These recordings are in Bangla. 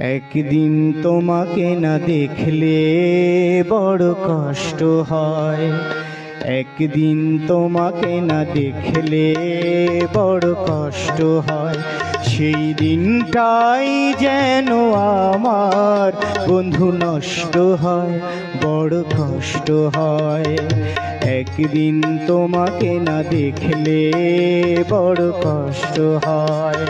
একদিন তোমাকে না দেখলে বড় কষ্ট হয়, একদিন তোমাকে না দেখলে বড় কষ্ট হয়। সেই দিনটাই যেন আমার বন্ধু নষ্ট হয়, বড় কষ্ট হয়। একদিন তোমাকে না দেখলে বড় কষ্ট হয়।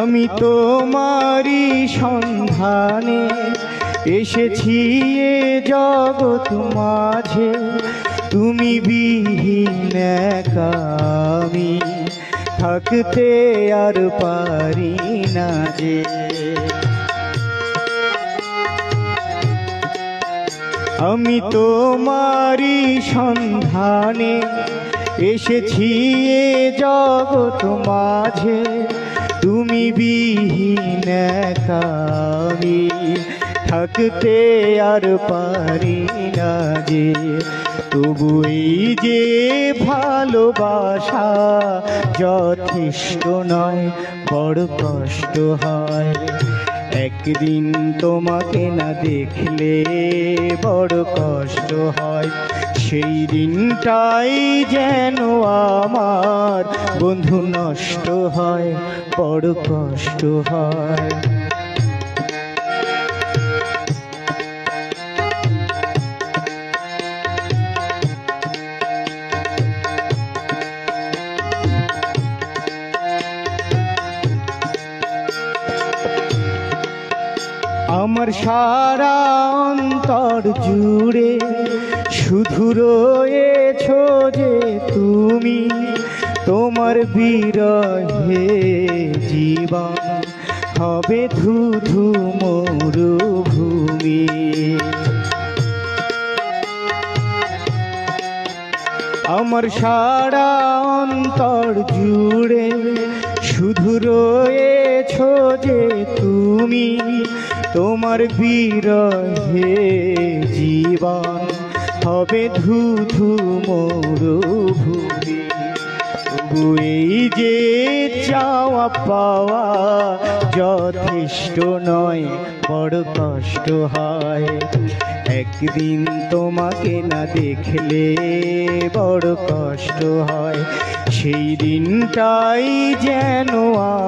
আমি তোমারই সন্ধানে এসেছি এ জগৎ মাঝে, তুমি বিহীন একা আমি থাকতে আর পারি না যে। আমি তোমারই সন্ধানে এসেছি এ জগৎ মাঝে, তুমি বিহীন একা আমি থাকতে আর পারি না যে। তবু এই যে ভালোবাসা যথেষ্ট নয়, বড় কষ্ট হয়। একদিন তোমাকে না দেখলে বড় কষ্ট হয়। সেই দিনটাই যেন আমার বন্ধু নষ্ট হয়, বড় কষ্ট হয়। আমার সারা অন্তর জুড়ে শুধু রয়েছো যে তুমি, তোমার বিরহে জীবন হবে ধুধু মরুভূমি। আমার সারা অন্তর জুড়ে শুধু রয়েছো যে তুমি, তোমার বিরহে জীবন হবে ধুধু মরুভূমি। তবু এই যে চাওয়া পাওয়া যথেষ্ট নয়, বড় কষ্ট হয়। একদিন তোমাকে না দেখলে বড় কষ্ট হয়। সেই দিনটাই যেন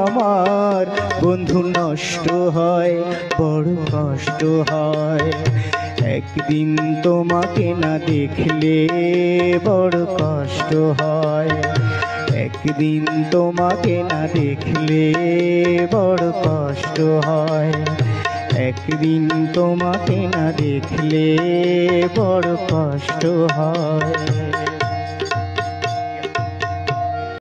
আমার বন্ধু নষ্ট হয়, বড় কষ্ট হয়। একদিন তোমাকে না দেখলে বড় কষ্ট হয়, একদিন তোমাকে না দেখলে বড় কষ্ট হয়। একদিন তোমাকে না দেখলে বড় কষ্ট হয়।